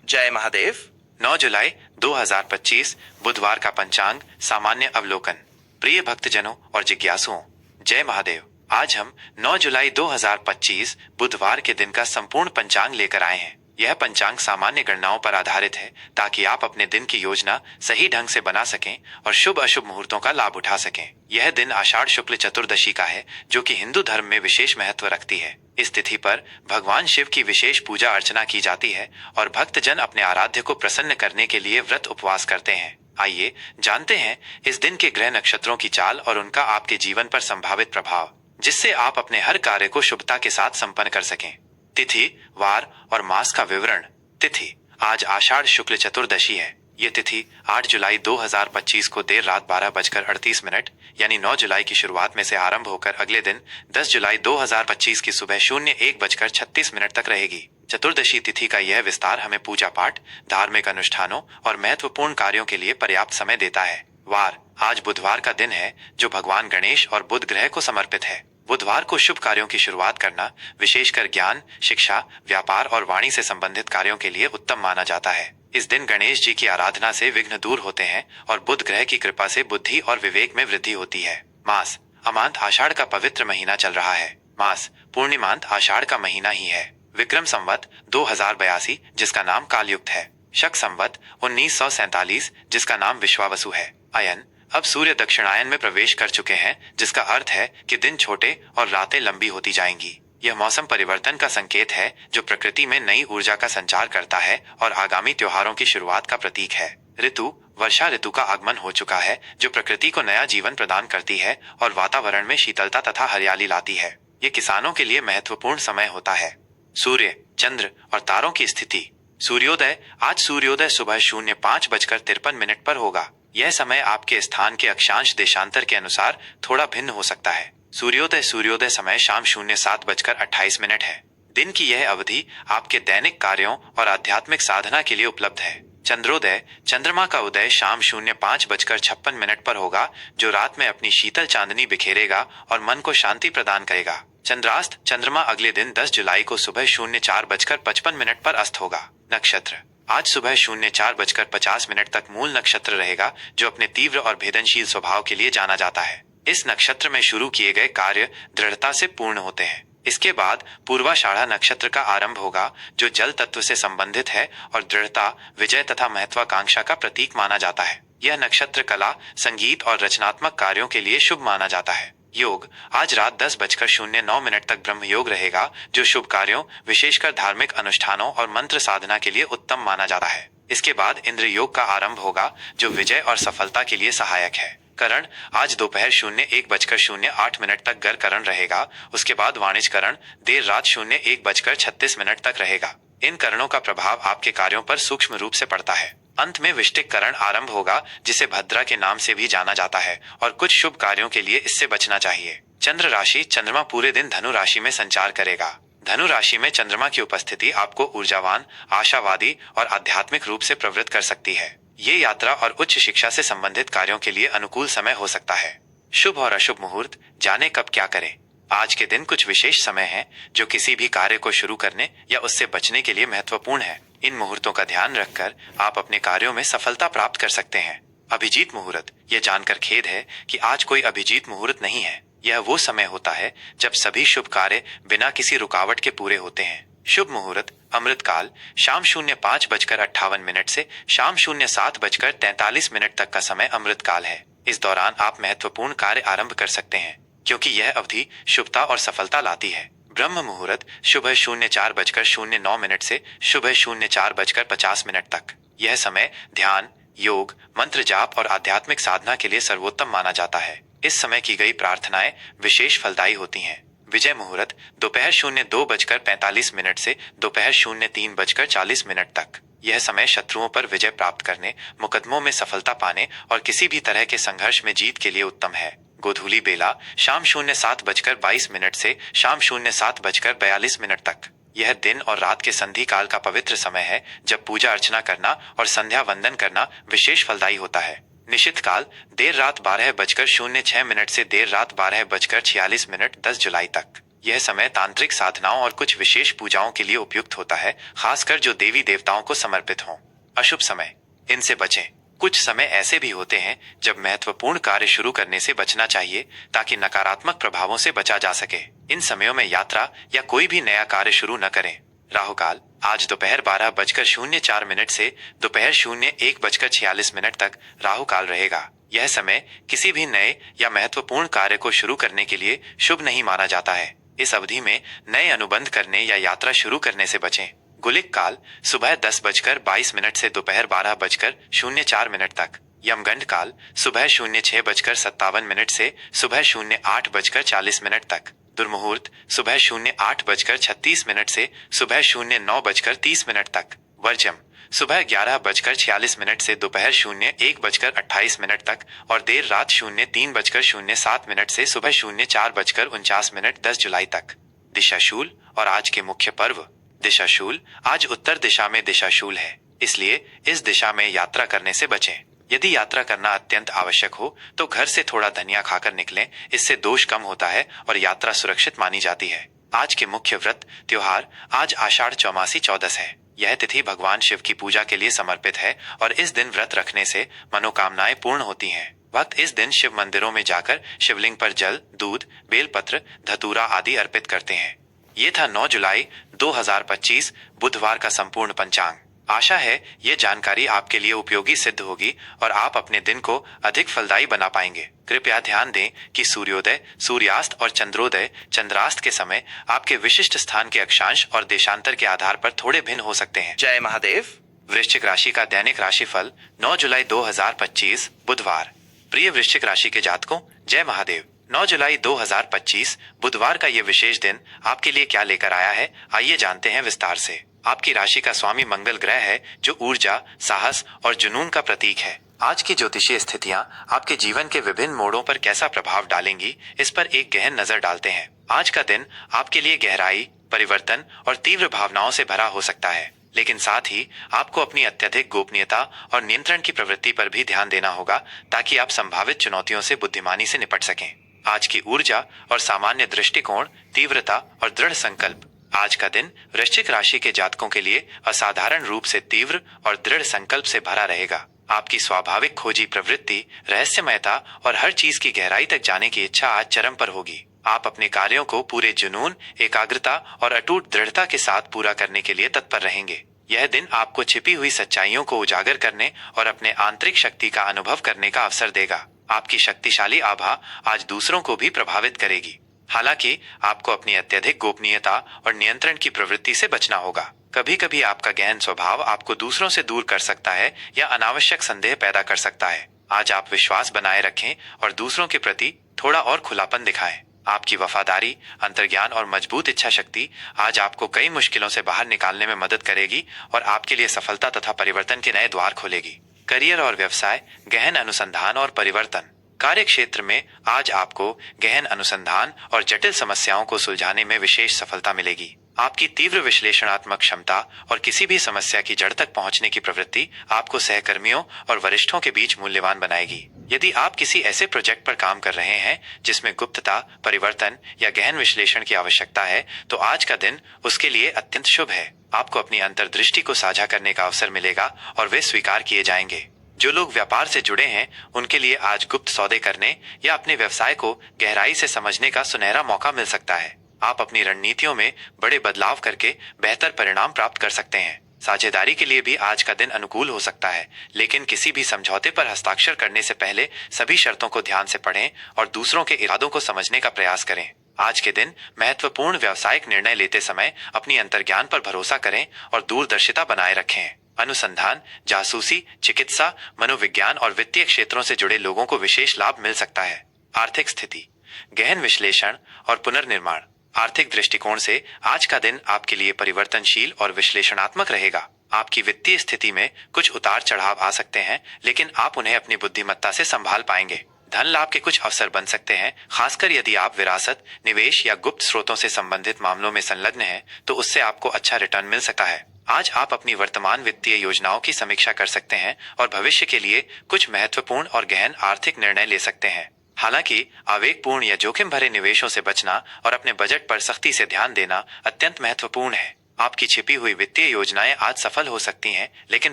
जय महादेव। 9 जुलाई 2025 बुधवार का पंचांग सामान्य अवलोकन। प्रिय भक्तजनों और जिज्ञासुओं, जय महादेव। आज हम 9 जुलाई 2025 बुधवार के दिन का संपूर्ण पंचांग लेकर आए हैं। यह पंचांग सामान्य गणनाओं पर आधारित है ताकि आप अपने दिन की योजना सही ढंग से बना सकें और शुभ अशुभ मुहूर्तों का लाभ उठा सकें। यह दिन आषाढ़ शुक्ल चतुर्दशी का है, जो कि हिंदू धर्म में विशेष महत्व रखती है। इस तिथि पर भगवान शिव की विशेष पूजा अर्चना की जाती है और भक्तजन अपने आराध्य को प्रसन्न करने के लिए व्रत उपवास करते हैं। आइए जानते हैं इस दिन के ग्रह नक्षत्रों की चाल और उनका आपके जीवन पर संभावित प्रभाव, जिससे आप अपने हर कार्य को शुभता के साथ संपन्न कर सकें। तिथि, वार और मास का विवरण। तिथि, आज आषाढ़ शुक्ल चतुर्दशी है। ये तिथि 8 जुलाई 2025 को देर रात 12:38 यानी 9 जुलाई की शुरुआत में से आरंभ होकर अगले दिन 10 जुलाई 2025 की सुबह 01:36 तक रहेगी। चतुर्दशी तिथि का यह विस्तार हमें पूजा पाठ, धार्मिक अनुष्ठानों और महत्वपूर्ण कार्यों के लिए पर्याप्त समय देता है। वार, आज बुधवार का दिन है, जो भगवान गणेश और बुध ग्रह को समर्पित है। बुधवार को शुभ कार्यों की शुरुआत करना विशेषकर ज्ञान, शिक्षा, व्यापार और वाणी से संबंधित कार्यों के लिए उत्तम माना जाता है। इस दिन गणेश जी की आराधना से विघ्न दूर होते हैं और बुध ग्रह की कृपा से बुद्धि और विवेक में वृद्धि होती है। मास, अमांत आषाढ़ का पवित्र महीना चल रहा है। मास, पूर्णिमांत आषाढ़ का महीना ही है। विक्रम संवत 2082, जिसका नाम कालयुक्त है। शक संवत 1947, जिसका नाम विश्वावसु है। अयन, अब सूर्य दक्षिणायन में प्रवेश कर चुके हैं, जिसका अर्थ है कि दिन छोटे और रातें लंबी होती जाएंगी। यह मौसम परिवर्तन का संकेत है, जो प्रकृति में नई ऊर्जा का संचार करता है और आगामी त्योहारों की शुरुआत का प्रतीक है। ऋतु, वर्षा ऋतु का आगमन हो चुका है, जो प्रकृति को नया जीवन प्रदान करती है और वातावरण में शीतलता तथा हरियाली लाती है। ये किसानों के लिए महत्वपूर्ण समय होता है। सूर्य, चंद्र और तारों की स्थिति। सूर्योदय, आज सूर्योदय सुबह 05:53 पर होगा। यह समय आपके स्थान के अक्षांश देशांतर के अनुसार थोड़ा भिन्न हो सकता है। सूर्योदय समय शाम 07:28 है। दिन की यह अवधि आपके दैनिक कार्यों और आध्यात्मिक साधना के लिए उपलब्ध है। चंद्रोदय, चंद्रमा का उदय शाम 05:56 पर होगा, जो रात में अपनी शीतल चांदनी बिखेरेगा और मन को शांति प्रदान करेगा। चंद्रास्त, चंद्रमा अगले दिन 10 जुलाई को सुबह 04:55 पर अस्त होगा। नक्षत्र, आज सुबह 04:50 तक मूल नक्षत्र रहेगा, जो अपने तीव्र और भेदनशील स्वभाव के लिए जाना जाता है। इस नक्षत्र में शुरू किए गए कार्य दृढ़ता से पूर्ण होते हैं। इसके बाद पूर्वाषाढ़ा नक्षत्र का आरंभ होगा, जो जल तत्व से संबंधित है और दृढ़ता, विजय तथा महत्वाकांक्षा का प्रतीक माना जाता है। यह नक्षत्र कला, संगीत और रचनात्मक कार्यों के लिए शुभ माना जाता है। योग, आज रात 10:09 तक ब्रह्म योग रहेगा, जो शुभ कार्यों, विशेषकर धार्मिक अनुष्ठानों और मंत्र साधना के लिए उत्तम माना जाता है। इसके बाद इंद्र योग का आरंभ होगा, जो विजय और सफलता के लिए सहायक है। करण, आज दोपहर 01:08 तक गर करण रहेगा। उसके बाद वाणिज्य करण देर रात 01:36 तक रहेगा। इन करणों का प्रभाव आपके कार्यों पर सूक्ष्म रूप से पड़ता है। अंत में विष्टिक करण आरंभ होगा, जिसे भद्रा के नाम से भी जाना जाता है और कुछ शुभ कार्यों के लिए इससे बचना चाहिए। चंद्र राशि, चंद्रमा पूरे दिन धनु राशि में संचार करेगा। धनु राशि में चंद्रमा की उपस्थिति आपको ऊर्जावान, आशावादी और आध्यात्मिक रूप से प्रवृत्त कर सकती है। ये यात्रा और उच्च शिक्षा से संबंधित कार्यों के लिए अनुकूल समय हो सकता है। शुभ और अशुभ मुहूर्त, जाने कब क्या करें। आज के दिन कुछ विशेष समय हैं, जो किसी भी कार्य को शुरू करने या उससे बचने के लिए महत्वपूर्ण है। इन मुहूर्तों का ध्यान रखकर आप अपने कार्यों में सफलता प्राप्त कर सकते हैं। अभिजीत मुहूर्त, ये जानकर खेद है कि आज कोई अभिजीत मुहूर्त नहीं है। यह वो समय होता है जब सभी शुभ कार्य बिना किसी रुकावट के पूरे होते हैं। शुभ मुहूर्त, अमृतकाल, शाम 05:58 से शाम 07:43 तक का समय अमृतकाल है। इस दौरान आप महत्वपूर्ण कार्य आरंभ कर सकते हैं, क्योंकि यह अवधि शुभता और सफलता लाती है। ब्रह्म मुहूर्त, सुबह 04:09 से सुबह 04:50 तक। यह समय ध्यान, योग, मंत्र जाप और आध्यात्मिक साधना के लिए सर्वोत्तम माना जाता है। इस समय की गई प्रार्थनाएं विशेष फलदायी होती हैं। विजय मुहूर्त, दोपहर 02:45 से दोपहर 03:40 तक। यह समय शत्रुओं पर विजय प्राप्त करने, मुकदमों में सफलता पाने और किसी भी तरह के संघर्ष में जीत के लिए उत्तम है। गोधूली बेला, शाम 07:22 से शाम 07:42 तक। यह दिन और रात के संधि काल का पवित्र समय है, जब पूजा अर्चना करना और संध्या वंदन करना विशेष फलदायी होता है। निषिद्ध काल, देर रात 12:06 से देर रात 12:46 10 जुलाई तक। यह समय तांत्रिक साधनाओं और कुछ विशेष पूजाओं के लिए उपयुक्त होता है, खासकर जो देवी देवताओं को समर्पित हों। अशुभ समय, इनसे बचें। कुछ समय ऐसे भी होते हैं जब महत्वपूर्ण कार्य शुरू करने से बचना चाहिए ताकि नकारात्मक प्रभावों से बचा जा सके। इन समयों में यात्रा या कोई भी नया कार्य शुरू न करें। राहुकाल, आज दोपहर 12:04 से दोपहर 01:46 तक राहुकाल रहेगा। यह समय किसी भी नए या महत्वपूर्ण कार्य को शुरू करने के लिए शुभ नहीं माना जाता है। इस अवधि में नए अनुबंध करने या यात्रा शुरू करने से बचें। गुलिक काल, सुबह 10:22 से दोपहर 12:04 तक। यमगंड काल, सुबह 06:57 से सुबह 08:40 तक। दुर्मुहूर्त, सुबह 08:36 से सुबह 09:30 तक। वर्जम, सुबह 11:46 से दोपहर 01:28 तक और देर रात 03:07 से सुबह 04:49 10 जुलाई तक। दिशाशूल और आज के मुख्य पर्व। दिशाशूल, आज उत्तर दिशा में दिशाशूल है, इसलिए इस दिशा में यात्रा करने से बचें। यदि यात्रा करना अत्यंत आवश्यक हो तो घर से थोड़ा धनिया खाकर निकलें, इससे दोष कम होता है और यात्रा सुरक्षित मानी जाती है। आज के मुख्य व्रत त्योहार। आज आषाढ़ चौमासी चौदस है। यह तिथि भगवान शिव की पूजा के लिए समर्पित है और इस दिन व्रत रखने से मनोकामनाएं पूर्ण होती हैं। भक्त इस दिन शिव मंदिरों में जाकर शिवलिंग पर जल, दूध, बेलपत्र, धतूरा आदि अर्पित करते हैं। ये था 9 जुलाई 2025 बुधवार का संपूर्ण पंचांग। आशा है ये जानकारी आपके लिए उपयोगी सिद्ध होगी और आप अपने दिन को अधिक फलदायी बना पाएंगे। कृपया ध्यान दें कि सूर्योदय, सूर्यास्त और चंद्रोदय, चंद्रास्त के समय आपके विशिष्ट स्थान के अक्षांश और देशांतर के आधार पर थोड़े भिन्न हो सकते हैं। जय महादेव। वृश्चिक राशि का दैनिक राशिफल 9 जुलाई 2025 बुधवार। प्रिय वृश्चिक राशि के जातकों, जय महादेव। 9 जुलाई 2025 बुधवार का ये विशेष दिन आपके लिए क्या लेकर आया है, आइए जानते हैं विस्तार से। आपकी राशि का स्वामी मंगल ग्रह है जो ऊर्जा, साहस और जुनून का प्रतीक है। आज की ज्योतिषीय स्थितियां आपके जीवन के विभिन्न मोड़ों पर कैसा प्रभाव डालेंगी, इस पर एक गहन नजर डालते हैं। आज का दिन आपके लिए गहराई, परिवर्तन और तीव्र भावनाओं से भरा हो सकता है, लेकिन साथ ही आपको अपनी अत्यधिक गोपनीयता और नियंत्रण की प्रवृत्ति पर भी ध्यान देना होगा ताकि आप संभावित चुनौतियों से बुद्धिमानी से निपट सकें। आज की ऊर्जा और सामान्य दृष्टिकोण, तीव्रता और दृढ़ संकल्प। आज का दिन वृश्चिक राशि के जातकों के लिए असाधारण रूप से तीव्र और दृढ़ संकल्प से भरा रहेगा। आपकी स्वाभाविक खोजी प्रवृत्ति, रहस्यमयता और हर चीज की गहराई तक जाने की इच्छा आज चरम पर होगी। आप अपने कार्यों को पूरे जुनून, एकाग्रता और अटूट दृढ़ता के साथ पूरा करने के लिए तत्पर रहेंगे। यह दिन आपको छिपी हुई सच्चाइयों को उजागर करने और अपने आंतरिक शक्ति का अनुभव करने का अवसर देगा। आपकी शक्तिशाली आभा आज दूसरों को भी प्रभावित करेगी। हालांकि आपको अपनी अत्यधिक गोपनीयता और नियंत्रण की प्रवृत्ति से बचना होगा। कभी कभी आपका गहन स्वभाव आपको दूसरों से दूर कर सकता है या अनावश्यक संदेह पैदा कर सकता है। आज आप विश्वास बनाए रखें और दूसरों के प्रति थोड़ा और खुलापन दिखाएं। आपकी वफादारी, अंतर्ज्ञान और मजबूत इच्छा शक्ति आज आपको कई मुश्किलों से बाहर निकालने में मदद करेगी और आपके लिए सफलता तथा परिवर्तन के नए द्वार खोलेगी। करियर और व्यवसाय, गहन अनुसंधान और परिवर्तन। कार्य क्षेत्र में आज आपको गहन अनुसंधान और जटिल समस्याओं को सुलझाने में विशेष सफलता मिलेगी। आपकी तीव्र विश्लेषणात्मक क्षमता और किसी भी समस्या की जड़ तक पहुंचने की प्रवृत्ति आपको सहकर्मियों और वरिष्ठों के बीच मूल्यवान बनाएगी। यदि आप किसी ऐसे प्रोजेक्ट पर काम कर रहे हैं जिसमें गुप्तता, परिवर्तन या गहन विश्लेषण की आवश्यकता है, तो आज का दिन उसके लिए अत्यंत शुभ है। आपको अपनी अंतर्दृष्टि को साझा करने का अवसर मिलेगा और वे स्वीकार किए जाएंगे। जो लोग व्यापार से जुड़े हैं उनके लिए आज गुप्त सौदे करने या अपने व्यवसाय को गहराई से समझने का सुनहरा मौका मिल सकता है। आप अपनी रणनीतियों में बड़े बदलाव करके बेहतर परिणाम प्राप्त कर सकते हैं। साझेदारी के लिए भी आज का दिन अनुकूल हो सकता है, लेकिन किसी भी समझौते पर हस्ताक्षर करने से पहले सभी शर्तों को ध्यान से पढ़ें और दूसरों के इरादों को समझने का प्रयास करें। आज के दिन महत्वपूर्ण व्यावसायिक निर्णय लेते समय अपनी अंतर्ज्ञान पर भरोसा करें और दूरदर्शिता बनाए रखें। अनुसंधान, जासूसी, चिकित्सा, मनोविज्ञान और वित्तीय क्षेत्रों से जुड़े लोगों को विशेष लाभ मिल सकता है। आर्थिक स्थिति, गहन विश्लेषण और पुनर्निर्माण। आर्थिक दृष्टिकोण से आज का दिन आपके लिए परिवर्तनशील और विश्लेषणात्मक रहेगा। आपकी वित्तीय स्थिति में कुछ उतार चढ़ाव आ सकते हैं, लेकिन आप उन्हें अपनी बुद्धिमत्ता से संभाल पाएंगे। धन लाभ के कुछ अवसर बन सकते हैं, खासकर यदि आप विरासत, निवेश या गुप्त स्रोतों से संबंधित मामलों में संलग्न हैं, तो उससे आपको अच्छा रिटर्न मिल सकता है। आज आप अपनी वर्तमान वित्तीय योजनाओं की समीक्षा कर सकते हैं और भविष्य के लिए कुछ महत्वपूर्ण और गहन आर्थिक निर्णय ले सकते हैं। हालांकि आवेगपूर्ण या जोखिम भरे निवेशों से बचना और अपने बजट पर सख्ती से ध्यान देना अत्यंत महत्वपूर्ण है। आपकी छिपी हुई वित्तीय योजनाएं आज सफल हो सकती हैं, लेकिन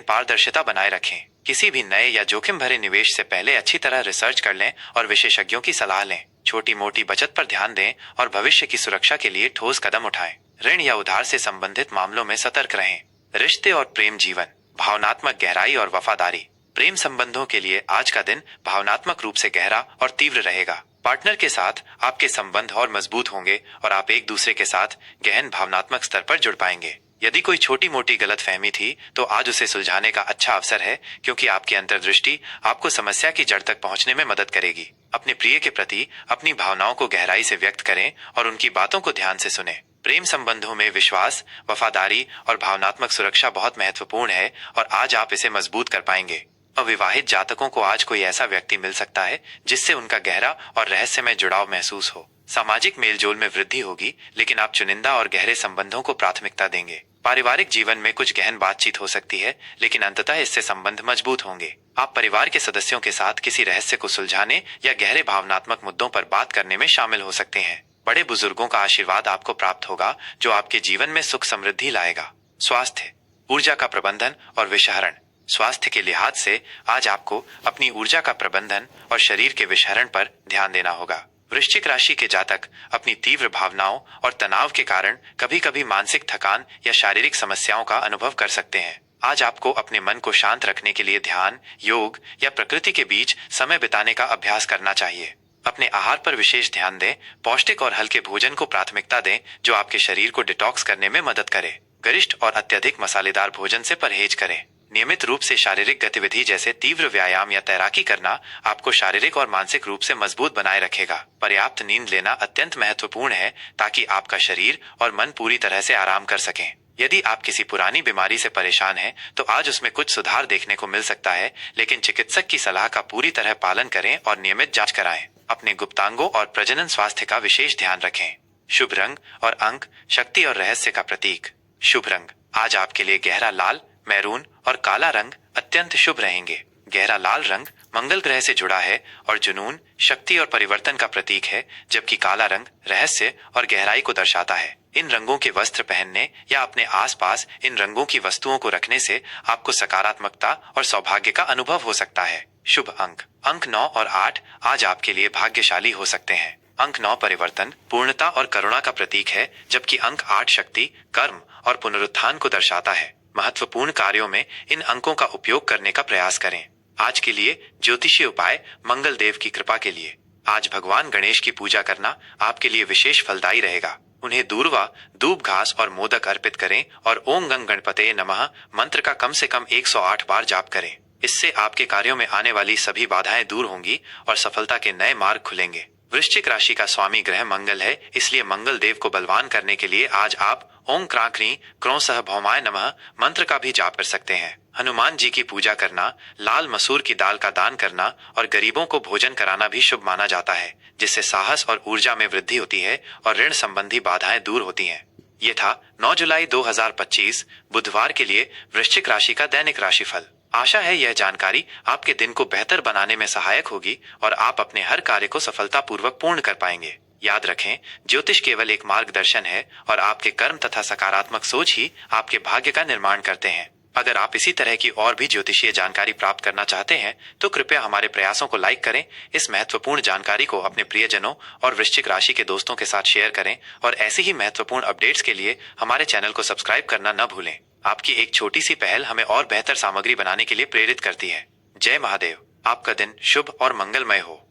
पारदर्शिता बनाए रखें। किसी भी नए या जोखिम भरे निवेश से पहले अच्छी तरह रिसर्च कर लें और विशेषज्ञों की सलाह लें। छोटी मोटी बचत पर ध्यान दें और भविष्य की सुरक्षा के लिए ठोस कदम उठाएं। ऋण या उधार से संबंधित मामलों में सतर्क रहें। रिश्ते और प्रेम जीवन, भावनात्मक गहराई और वफादारी। प्रेम संबंधों के लिए आज का दिन भावनात्मक रूप से गहरा और तीव्र रहेगा। पार्टनर के साथ आपके संबंध और मजबूत होंगे और आप एक दूसरे के साथ गहन भावनात्मक स्तर पर जुड़ पाएंगे। यदि कोई छोटी मोटी गलतफहमी थी तो आज उसे सुलझाने का अच्छा अवसर है, क्योंकि आपकी अंतर्दृष्टि आपको समस्या की जड़ तक पहुंचने में मदद करेगी। अपने प्रिय के प्रति अपनी भावनाओं को गहराई से व्यक्त करें और उनकी बातों को ध्यान से सुनें। प्रेम संबंधों में विश्वास, वफादारी और भावनात्मक सुरक्षा बहुत महत्वपूर्ण है और आज आप इसे मजबूत कर पाएंगे। अविवाहित जातकों को आज कोई ऐसा व्यक्ति मिल सकता है जिससे उनका गहरा और रहस्यमय जुड़ाव महसूस हो। सामाजिक मेलजोल में वृद्धि होगी, लेकिन आप चुनिंदा और गहरे संबंधों को प्राथमिकता देंगे। पारिवारिक जीवन में कुछ गहन बातचीत हो सकती है, लेकिन अंततः इससे संबंध मजबूत होंगे। आप परिवार के सदस्यों के साथ किसी रहस्य को सुलझाने या गहरे भावनात्मक मुद्दों पर बात करने में शामिल हो सकते हैं। बड़े बुजुर्गों का आशीर्वाद आपको प्राप्त होगा, जो आपके जीवन में सुख समृद्धि लाएगा। स्वास्थ्य, ऊर्जा का प्रबंधन और विषहरण। स्वास्थ्य के लिहाज से आज आपको अपनी ऊर्जा का प्रबंधन और शरीर के विषहरण पर ध्यान देना होगा। वृश्चिक राशि के जातक अपनी तीव्र भावनाओं और तनाव के कारण कभी कभी मानसिक थकान या शारीरिक समस्याओं का अनुभव कर सकते हैं। आज आपको अपने मन को शांत रखने के लिए ध्यान, योग या प्रकृति के बीच समय बिताने का अभ्यास करना चाहिए। अपने आहार पर विशेष ध्यान दें। पौष्टिक और हल्के भोजन को प्राथमिकता दें, जो आपके शरीर को डिटॉक्स करने में मदद करे। गरिष्ठ और अत्यधिक मसालेदार भोजन से परहेज करें। नियमित रूप से शारीरिक गतिविधि जैसे तीव्र व्यायाम या तैराकी करना आपको शारीरिक और मानसिक रूप से मजबूत बनाए रखेगा। पर्याप्त नींद लेना अत्यंत महत्वपूर्ण है, ताकि आपका शरीर और मन पूरी तरह से आराम कर सकें। यदि आप किसी पुरानी बीमारी से परेशान हैं, तो आज उसमें कुछ सुधार देखने को मिल सकता है, लेकिन चिकित्सक की सलाह का पूरी तरह पालन करें और नियमित जांच कराएं। अपने गुप्तांगों और प्रजनन स्वास्थ्य का विशेष ध्यान रखें। शुभ रंग और अंक, शक्ति और रहस्य का प्रतीक। शुभ रंग, आज आपके लिए गहरा लाल, मैरून और काला रंग अत्यंत शुभ रहेंगे। गहरा लाल रंग मंगल ग्रह से जुड़ा है और जुनून, शक्ति और परिवर्तन का प्रतीक है, जबकि काला रंग रहस्य और गहराई को दर्शाता है। इन रंगों के वस्त्र पहनने या अपने आसपास इन रंगों की वस्तुओं को रखने से आपको सकारात्मकता और सौभाग्य का अनुभव हो सकता है। शुभ अंक 9 और 8 आज आपके लिए भाग्यशाली हो सकते हैं। अंक 9 परिवर्तन, पूर्णता और करुणा का प्रतीक है, जबकि अंक 8 शक्ति, कर्म और पुनरुत्थान को दर्शाता है। महत्वपूर्ण कार्यों में इन अंकों का उपयोग करने का प्रयास करें। आज के लिए ज्योतिषीय उपाय, मंगल देव की कृपा के लिए आज भगवान गणेश की पूजा करना आपके लिए विशेष फलदायी रहेगा। उन्हें दूर्वा, दूब घास और मोदक अर्पित करें और ओम गंग गणपते नमः मंत्र का कम से कम 108 बार जाप करें। इससे आपके कार्यों में आने वाली सभी बाधाएं दूर होंगी और सफलता के नए मार्ग खुलेंगे। वृश्चिक राशि का स्वामी ग्रह मंगल है, इसलिए मंगल देव को बलवान करने के लिए आज आप ओम क्रांक्री क्रों सह भौमाय नमः मंत्र का भी जाप कर सकते हैं। हनुमान जी की पूजा करना, लाल मसूर की दाल का दान करना और गरीबों को भोजन कराना भी शुभ माना जाता है, जिससे साहस और ऊर्जा में वृद्धि होती है और ऋण संबंधी बाधाएं दूर होती हैं। ये था 9 जुलाई 2025 बुधवार के लिए वृश्चिक राशि का दैनिक राशिफल। आशा है यह जानकारी आपके दिन को बेहतर बनाने में सहायक होगी और आप अपने हर कार्य को सफलतापूर्वक पूर्ण कर पाएंगे। याद रखें, ज्योतिष केवल एक मार्गदर्शन है और आपके कर्म तथा सकारात्मक सोच ही आपके भाग्य का निर्माण करते हैं। अगर आप इसी तरह की और भी ज्योतिषीय जानकारी प्राप्त करना चाहते हैं, तो कृपया हमारे प्रयासों को लाइक करें, इस महत्वपूर्ण जानकारी को अपने प्रियजनों और वृश्चिक राशि के दोस्तों के साथ शेयर करें और ऐसी ही महत्वपूर्ण अपडेट्स के लिए हमारे चैनल को सब्सक्राइब करना न भूलें। आपकी एक छोटी सी पहल हमें और बेहतर सामग्री बनाने के लिए प्रेरित करती है। जय महादेव। आपका दिन शुभ और मंगलमय हो।